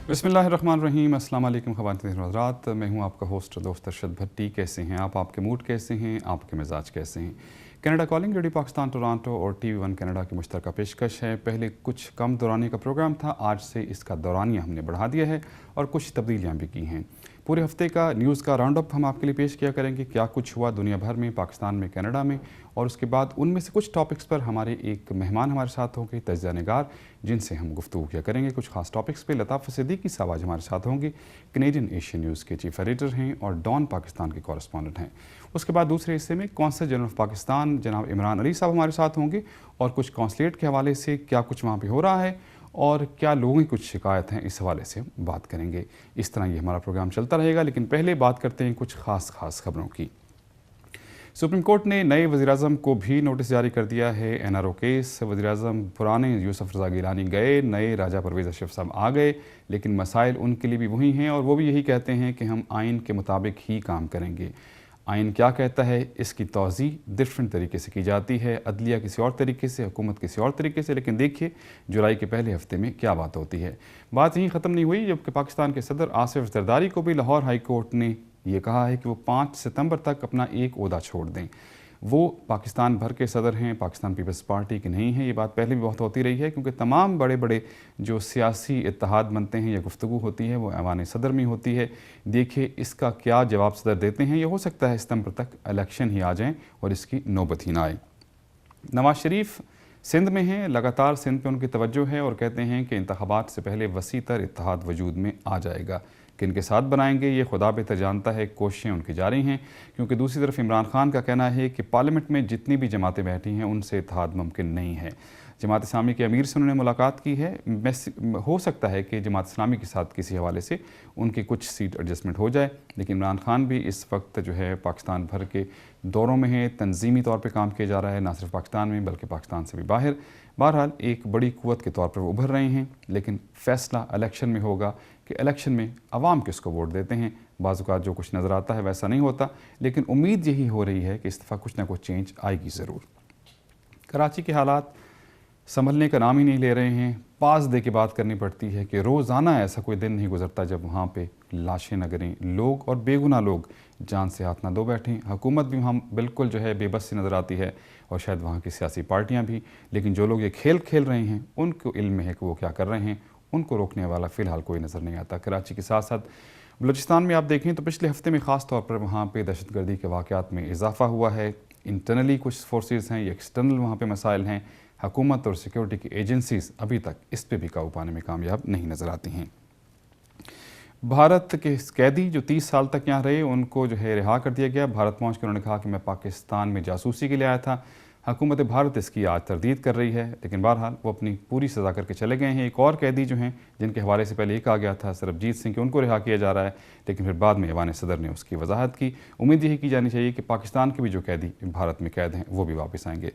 बिस्मिल्लाहिर्रहमानिर्रहीम। अस्सलाम वालेकुम ख़वातीन और हज़रात, मैं हूं आपका होस्ट दोस्त अरशद भट्टी। कैसे हैं आप? आपके मूड कैसे हैं? आपके मिजाज कैसे हैं? Canada calling, radio Pakistan Toronto और TV1 कनाडा की मुश्तरका पेशकश है। पहले कुछ कम दौरानिया का प्रोग्राम था, आज से इसका दौरानिया हमने बढ़ा दिया है और कुछ तब्दीलियाँ भी की हैं। पूरे हफ्ते का न्यूज़ का राउंड अप हम आपके लिए पेश किया करेंगे, क्या कुछ हुआ दुनिया भर में, पाकिस्तान में, कनाडा में, और उसके बाद उनमें से कुछ टॉपिक्स पर हमारे एक मेहमान हमारे साथ होंगे, तज्ज़िया निगार, जिनसे हम गुफ्तगू किया करेंगे कुछ खास टॉपिक्स पे। लताफ़ सिद्दीकी साहब आज हमारे साथ होंगे, कैनेडियन एशियन न्यूज़ के चीफ एडिटर हैं और डॉन पाकिस्तान के कॉरेस्पॉन्डेंट हैं। उसके बाद दूसरे हिस्से में कौंसल जनरल ऑफ पाकिस्तान जनाब इमरान अली साहब हमारे साथ होंगे और कुछ कौंसलेट के हवाले से क्या कुछ वहाँ पर हो रहा है और क्या लोगों की कुछ शिकायत हैं, इस हवाले से बात करेंगे। इस तरह ये हमारा प्रोग्राम चलता रहेगा, लेकिन पहले बात करते हैं कुछ ख़ास खबरों की। सुप्रीम कोर्ट ने नए वज़ीर-ए-आज़म को भी नोटिस जारी कर दिया है। NRO केस, वज़ीर-ए-आज़म पुराने यूसुफ रज़ा गिलानी गए, नए राजा परवेज़ अशरफ साहब आ गए, लेकिन मसाइल उनके लिए भी वही हैं और वो भी यही कहते हैं कि हम आइन के मुताबिक ही काम करेंगे। आइन क्या कहता है, इसकी तौज़ीह डिफरेंट तरीके से की जाती है, अदलिया किसी और तरीके से, हुकूमत किसी और तरीके से, लेकिन देखिए जुलाई के पहले हफ्ते में क्या बात होती है। बात यहीं ख़त्म नहीं हुई, जबकि पाकिस्तान के सदर आसिफ ज़रदारी को भी लाहौर हाई कोर्ट ने ये कहा है कि वो 5 सितंबर तक अपना एक ओहदा छोड़ दें। वो पाकिस्तान भर के सदर हैं, पाकिस्तान पीपल्स पार्टी के नहीं हैं। ये बात पहले भी बहुत होती रही है, क्योंकि तमाम बड़े बड़े जो सियासी इत्तेहाद बनते हैं या गुफ्तगू होती है वो ऐवान सदर में होती है। देखिए इसका क्या जवाब सदर देते हैं। ये हो सकता है सितंबर तक इलेक्शन ही आ जाएँ और इसकी नौबत ही ना आए। नवाज शरीफ सिंध में हैं, लगातार सिंध पे उनकी तवज्जो है और कहते हैं कि इंतखाबात से पहले वसी तर इत्तेहाद वजूद में आ जाएगा। किन के साथ बनाएंगे ये खुदा बेहतर जानता है, कोशिशें उनकी जारी हैं, क्योंकि दूसरी तरफ इमरान खान का कहना है कि पार्लियामेंट में जितनी भी जमातें बैठी हैं उनसे इत्तेहाद मुमकिन नहीं है। जमात इस्लामी के अमीर से उन्होंने मुलाकात की है। हो सकता है कि जमात इस्लामी के साथ किसी हवाले से उनकी कुछ सीट एडजस्टमेंट हो जाए, लेकिन इमरान खान भी इस वक्त जो है पाकिस्तान भर के दौरों में है, तंजीमी तौर पर काम किया जा रहा है, ना सिर्फ पाकिस्तान में बल्कि पाकिस्तान से भी बाहर। बहरहाल एक बड़ी क़ुव्वत के तौर पर वो उभर रहे हैं, लेकिन फ़ैसला इलेक्शन में होगा कि इलेक्शन में अवाम किसको वोट देते हैं। बाज़-औक़ात जो कुछ नज़र आता है वैसा नहीं होता, लेकिन उम्मीद यही हो रही है कि इस दफ़ा कुछ ना कुछ चेंज आएगी ज़रूर। कराची के हालात संभलने का नाम ही नहीं ले रहे हैं। पास दे के बात करनी पड़ती है कि रोज़ाना ऐसा कोई दिन नहीं गुजरता जब वहाँ पे लाशें न गिरें, लोग और बेगुनाह लोग जान से हाथ ना धो बैठें। हुकूमत भी वहाँ बिल्कुल जो है बेबस सी नज़र आती है और शायद वहाँ की सियासी पार्टियाँ भी, लेकिन जो लोग ये खेल खेल रहे हैं उनको इल्म है कि वो क्या कर रहे हैं, उनको रोकने वाला फ़िलहाल कोई नज़र नहीं आता। कराची के साथ साथ बलूचिस्तान में आप देखें तो पिछले हफ्ते में ख़ास तौर पर वहाँ पे दहशतगर्दी के वाक़यात में इजाफ़ा हुआ है। इंटरनली कुछ फोर्सेस हैं, ये एक्सटर्नल वहाँ पे मसाइल हैं। हुकूमत और सिक्योरिटी की एजेंसीज़ अभी तक इस पे भी काबू पाने में कामयाब नहीं नज़र आती हैं। भारत के कैदी जो 30 साल तक यहाँ रहे उनको जो है रिहा कर दिया गया। भारत पहुँच कर उन्होंने कहा कि मैं पाकिस्तान में जासूसी के लिए आया था। हुकूमत भारत इसकी आज तरदीद कर रही है, लेकिन बहरहाल वो अपनी पूरी सज़ा करके चले गए हैं। एक और कैदी जो हैं जिनके हवाले से पहले ये कहा गया था सरबजीत सिंह, कि उनको रिहा किया जा रहा है, लेकिन फिर बाद में ऐवान सदर ने उसकी वजाहत की। उम्मीद यही की जानी चाहिए कि पाकिस्तान के भी जो कैदी भारत में कैद हैं वो भी वापस आएंगे।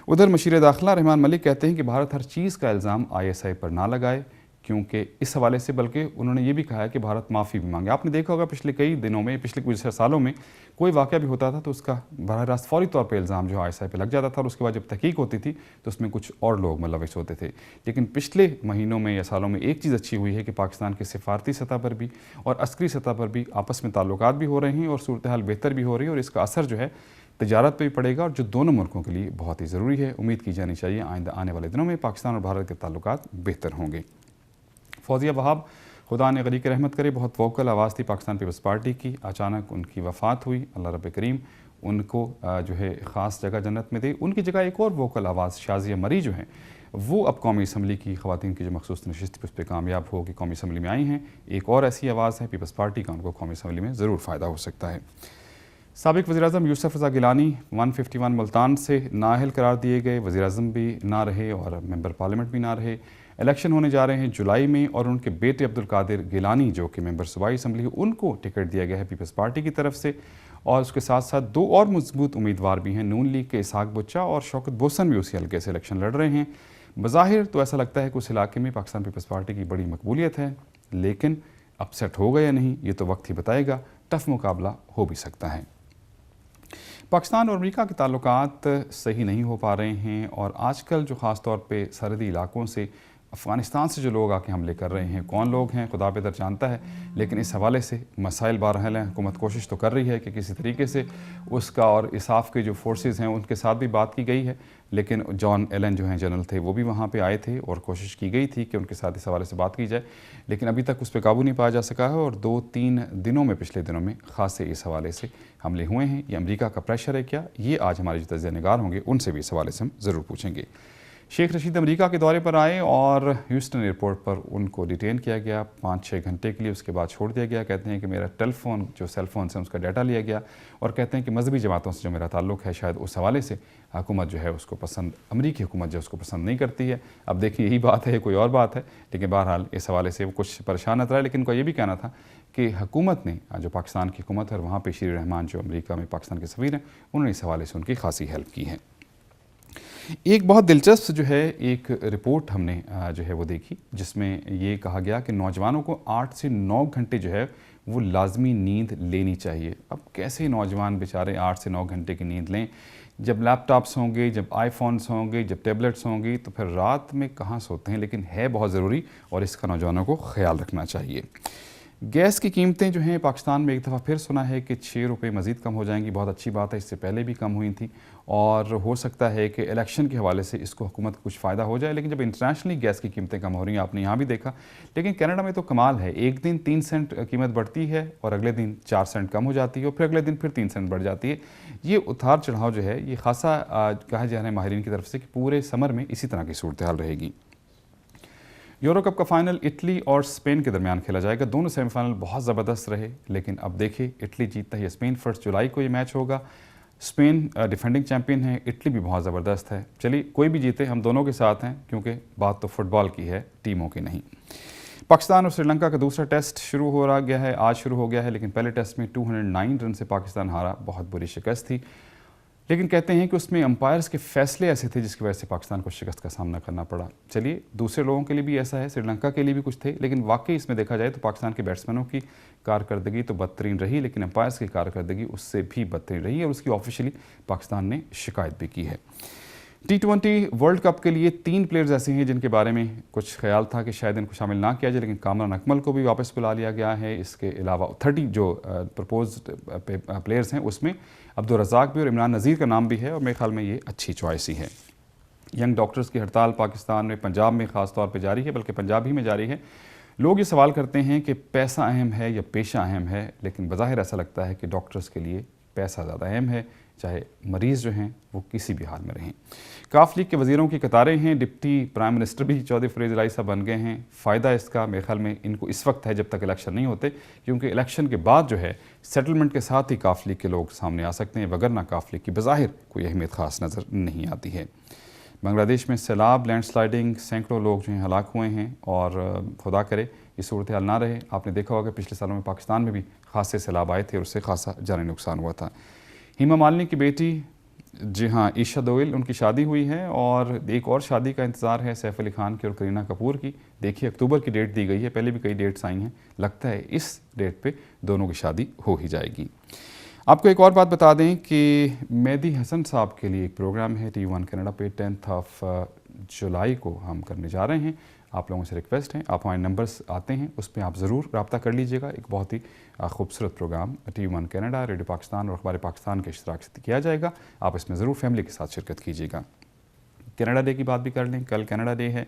उधर मशीर दाखिला रहमान मलिक कहते हैं कि भारत हर चीज़ का इल्ज़ाम ISI पर ना लगाए, क्योंकि इस हवाले से बल्कि उन्होंने ये भी कहा है कि भारत माफ़ी भी मांगे। आपने देखा होगा पिछले कई दिनों में, पिछले कुछ सालों में कोई वाक़या भी होता था तो उसका बराह रास्त फौरी तौर पे इल्ज़ाम जो ISI पे लग जाता था और उसके बाद जब तहकीक होती थी तो उसमें कुछ और लोग मुलविस होते थे। लेकिन पिछले महीनों में या सालों में एक चीज़ अच्छी हुई है कि पाकिस्तान के सिफारती सतह पर भी और अस्करी सतह पर भी आपस में ताल्लुकात भी हो रहे हैं और सूरत हाल बेहतर भी हो रही है, और इसका असर जो है तजारत पे भी पड़ेगा और जो दोनों मुल्कों के लिए बहुत ही ज़रूरी है। उम्मीद की जानी चाहिए आइंदा आने वाले दिनों में पाकिस्तान और भारत के ताल्लुकात बेहतर होंगे। फौजिया वहाब, खुदा ने गरीक रहमत करे, बहुत वोकल आवाज़ थी पाकिस्तान पीपल्स पार्टी की। अचानक उनकी वफ़ात हुई, अल्लाह रब करीम उनको जो है ख़ास जगह जन्नत में दे। उनकी जगह एक और वोकल आवाज़ शाज़िया मरी जो हैं वो अब कौमी असम्बली की ख़वातीन की जो मखसूस नशिस्त उस पर कामयाब हो कि कौमी असम्बली में आई हैं। एक और ऐसी आवाज़ है पीपल्स पार्टी का, उनको कौमी असम्बली में ज़रूर फ़ायदा हो सकता है। साबिक़ वज़ीर-ए-आज़म यूसुफ रज़ा गिलानी 151 मुल्तान से नाअहल करार दिए गए। वज़ीर-ए-आज़म भी ना रहे और मेंबर पार्लियामेंट भी ना रहे। इलेक्शन होने जा रहे हैं जुलाई में और उनके बेटे अब्दुल कादिर गिलानी जो कि मेंबर सूबाई असम्बली है, उनको टिकट दिया गया है पीपल्स पार्टी की तरफ से। और उसके साथ साथ दो और मजबूत उम्मीदवार भी हैं, नून लीग के इसहाक बुच्चा और शौकत बोसन भी उसी हल्के से इलेक्शन लड़ रहे हैं। बज़ाहिर तो ऐसा लगता है कि उस इलाके में पाकिस्तान पीपल्स पार्टी की बड़ी मकबूलियत है, लेकिन अपसेट होगा या नहीं ये तो वक्त ही बताएगा। टफ मुकाबला हो भी सकता है। पाकिस्तान और अमेरिका के ताल्लुकात सही नहीं हो पा रहे हैं और आजकल जो ख़ास तौर पे सरहदी इलाकों से افغانستان سے جو لوگ آ کے حملے کر رہے ہیں، کون لوگ ہیں خدا بہتر جانتا ہے، لیکن اس حوالے سے مسائل بہرحال ہیں۔ حکومت کوشش تو کر رہی ہے کہ کسی طریقے سے اس کا اور اساف کے جو فورسز ہیں ان کے ساتھ بھی بات کی گئی ہے، لیکن جان ایلن جو ہیں جنرل تھے وہ بھی وہاں پہ آئے تھے اور کوشش کی گئی تھی کہ ان کے ساتھ اس حوالے سے بات کی جائے، لیکن ابھی تک اس پہ قابو نہیں پایا جا سکا ہے اور 2-3 دنوں میں پچھلے دنوں میں خاصے اس حوالے سے حملے ہوئے ہیں۔ یہ امریکہ کا پریشر ہے کیا؟ یہ آج ہمارے جو تجزیہ نگار ہوں گے ان سے بھی اس حوالے سے ہم ضرور پوچھیں گے۔ شیخ رشید امریکہ کے دورے پر آئے اور ہیوسٹن ایئرپورٹ پر ان کو ڈیٹین کیا گیا 5-6 گھنٹے کے لیے، اس کے بعد چھوڑ دیا گیا۔ کہتے ہیں کہ میرا ٹیلی فون جو سیل فون سے اس کا ڈیٹا لیا گیا اور کہتے ہیں کہ مذہبی جماعتوں سے جو میرا تعلق ہے شاید اس حوالے سے حکومت جو ہے اس کو پسند، امریکی حکومت جو اس کو پسند نہیں کرتی ہے۔ اب دیکھیں یہی بات ہے، کوئی اور بات ہے، لیکن بہرحال اس حوالے سے وہ کچھ پریشان نظر آئے، لیکن ان کو یہ بھی کہنا تھا کہ حکومت نے جو پاکستان کی حکومت ہے اور وہاں پہ شیر رحمان جو امریکہ میں پاکستان کے سفیر ہیں انہوں نے اس حوالے سے ان کی خاصی ہیلپ کی ہے۔ ایک بہت دلچسپ جو ہے ایک رپورٹ ہم نے جو ہے وہ دیکھی جس میں یہ کہا گیا کہ نوجوانوں کو 8 سے 9 گھنٹے جو ہے وہ لازمی نیند لینی چاہیے۔ اب کیسے نوجوان بیچارے 8 سے 9 گھنٹے کی نیند لیں؟ جب لیپ ٹاپس ہوں گے، جب آئی فونس ہوں گے، جب ٹیبلٹس ہوں گی تو پھر رات میں کہاں سوتے ہیں، لیکن ہے بہت ضروری اور اس کا نوجوانوں کو خیال رکھنا چاہیے۔ گیس کی قیمتیں جو ہیں پاکستان میں ایک دفعہ پھر سنا ہے کہ 6 روپے مزید کم ہو جائیں گی، بہت اچھی بات ہے، اس سے پہلے بھی کم ہوئی تھیں اور ہو سکتا ہے کہ الیکشن کے حوالے سے اس کو حکومت کو کچھ فائدہ ہو جائے، لیکن جب انٹرنیشنلی گیس کی قیمتیں کم ہو رہی ہیں آپ نے یہاں بھی دیکھا، لیکن کینیڈا میں تو کمال ہے، ایک دن 3 سینٹ قیمت بڑھتی ہے اور اگلے دن 4 سینٹ کم ہو جاتی ہے اور پھر اگلے دن پھر 3 سینٹ بڑھ جاتی ہے۔ یہ اتار چڑھاؤ جو ہے یہ خاصا کہا جا رہا ہے ماہرین کی طرف سے کہ پورے سمر میں اسی طرح کی صورتحال رہے گی۔ یورو کپ کا فائنل اٹلی اور اسپین کے درمیان کھیلا جائے گا، دونوں سیمی فائنل بہت زبردست رہے، لیکن اب دیکھیں اٹلی جیتتا ہے یا اسپین۔ 1 جولائی کو یہ میچ ہوگا، اسپین ڈیفینڈنگ چیمپئن ہے، اٹلی بھی بہت زبردست ہے۔ چلیے کوئی بھی جیتے ہم دونوں کے ساتھ ہیں کیونکہ بات تو فٹ بال کی ہے، ٹیموں کی نہیں۔ پاکستان اور سری لنکا کا دوسرا ٹیسٹ شروع ہو رہا گیا ہے، آج شروع ہو گیا ہے، لیکن پہلے ٹیسٹ میں 209 رن سے پاکستان ہارا، بہت بری شکست تھی، لیکن کہتے ہیں کہ اس میں امپائرز کے فیصلے ایسے تھے جس کی وجہ سے پاکستان کو شکست کا سامنا کرنا پڑا۔ چلیے دوسرے لوگوں کے لیے بھی ایسا ہے، سری لنکا کے لیے بھی کچھ تھے، لیکن واقعی اس میں دیکھا جائے تو پاکستان کے بیٹسمینوں کی کارکردگی تو بدترین رہی، لیکن امپائرز کی کارکردگی اس سے بھی بدترین رہی اور اس کی آفیشلی پاکستان نے شکایت بھی کی ہے۔ T20 ورلڈ کپ کے لیے 3 پلیئرز ایسے ہیں جن کے بارے میں کچھ خیال تھا کہ شاید ان کو شامل نہ کیا جائے، لیکن کامران اکمل کو بھی واپس بلا لیا گیا ہے۔ اس کے علاوہ 30 جو پرپوزڈ پلیئرز ہیں اس میں عبدالرزاق بھی اور عمران نذیر کا نام بھی ہے اور میرے خیال میں یہ اچھی چوائس ہی ہے۔ ینگ ڈاکٹرز کی ہڑتال پاکستان میں پنجاب میں خاص طور پہ جاری ہے، بلکہ پنجاب ہی میں جاری ہے۔ لوگ یہ سوال کرتے ہیں کہ پیسہ اہم ہے یا پیشہ اہم ہے، لیکن بظاہر ایسا لگتا ہے کہ ڈاکٹرز کے لیے پیسہ زیادہ اہم ہے، چاہے مریض جو ہیں وہ کسی بھی حال میں رہیں۔ کاف لیگ کے وزیروں کی قطاریں ہیں، ڈپٹی پرائم منسٹر بھی چودھری فریز الہی صاحب بن گئے ہیں۔ فائدہ اس کا میرے خیال میں ان کو اس وقت ہے جب تک الیکشن نہیں ہوتے، کیونکہ الیکشن کے بعد جو ہے سیٹلمنٹ کے ساتھ ہی کاف لیگ کے لوگ سامنے آ سکتے ہیں، وگرنہ کاف لیگ کی بظاہر کوئی اہمیت خاص نظر نہیں آتی ہے۔ بنگلہ دیش میں سیلاب، لینڈ سلائڈنگ، سینکڑوں لوگ جو ہیں ہلاک ہوئے ہیں اور خدا کرے یہ صورتحال نہ رہے۔ آپ نے دیکھا ہوگا پچھلے سالوں میں پاکستان میں بھی خاصے سیلاب آئے تھے اور اس سے خاصا جانی نقصان ہوا تھا۔ ہیما مالنی کی بیٹی جی ہاں عیشا دوئل، ان کی شادی ہوئی ہے اور ایک اور شادی کا انتظار ہے سیف علی خان کی اور کرینہ کپور کی۔ دیکھیے اکتوبر کی ڈیٹ دی گئی ہے، پہلے بھی کئی ڈیٹس آئی ہیں، لگتا ہے اس ڈیٹ پہ دونوں کی شادی ہو ہی جائے گی۔ آپ کو ایک اور بات بتا دیں کہ مہدی حسن صاحب کے لیے ایک پروگرام ہے TV1 کینیڈا پہ 10 جولائی کو ہم کرنے جا رہے ہیں۔ آپ لوگوں سے ریکویسٹ ہیں، آپ ہمارے نمبرز آتے ہیں اس پہ آپ ضرور رابطہ کر لیجئے گا۔ ایک بہت ہی خوبصورت programme TV1 Canada, radio Pakistan اور اخبار پاکستان کے اشتراک سے کیا جائے گا، آپ اس میں ضرور فیملی کے ساتھ شرکت کیجیے گا۔ کینیڈا ڈے کی بات بھی کر لیں، کل کینیڈا ڈے ہے،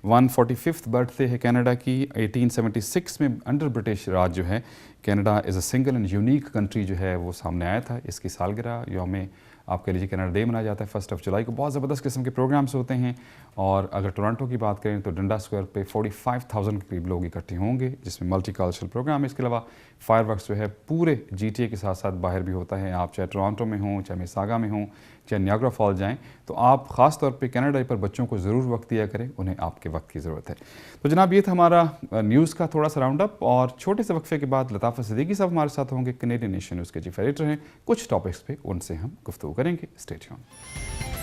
145 برتھ ڈے ہے کینیڈا کی۔ 1876 میں انڈر برٹش راج جو ہے Canada as a single and unique country جو ہے وہ سامنے آیا تھا۔ اس کی سالگرہ یوم آپ کہہ لیجیے کینیڈا ڈے منایا جاتا ہے 1 جولائی کو۔ بہت زبردست قسم کے پروگرامز ہوتے ہیں اور اگر ٹورانٹو کی بات کریں تو ڈنڈا اسکوائر پہ 45,000 کے قریب لوگ اکٹھے ہوں گے، جس میں ملٹی کلچرل پروگرام ہے۔ اس کے علاوہ فائر ورکس جو ہے پورے GTA کے ساتھ ساتھ باہر بھی ہوتا ہے۔ آپ چاہے ٹورانٹو میں ہوں، چاہے میساگا میں ہوں، چاہے نیاگرا فال جائیں، تو آپ خاص طور پہ کینیڈا ڈے پر بچوں کو ضرور وقت دیا کریں، انہیں آپ کے وقت کی ضرورت ہے۔ تو جناب یہ تھا ہمارا نیوز کا تھوڑا سا راؤنڈ اپ، اور چھوٹے سے وقفے کے بعد لطافت صدیقی صاحب ہمارے ساتھ ہوں گے، کینیڈین نیشن نیوز کے چیف ایڈیٹر ہیں۔ کچھ ٹاپکس پہ ان سے ہم گفتگو کریں گے، اسٹے ٹیون۔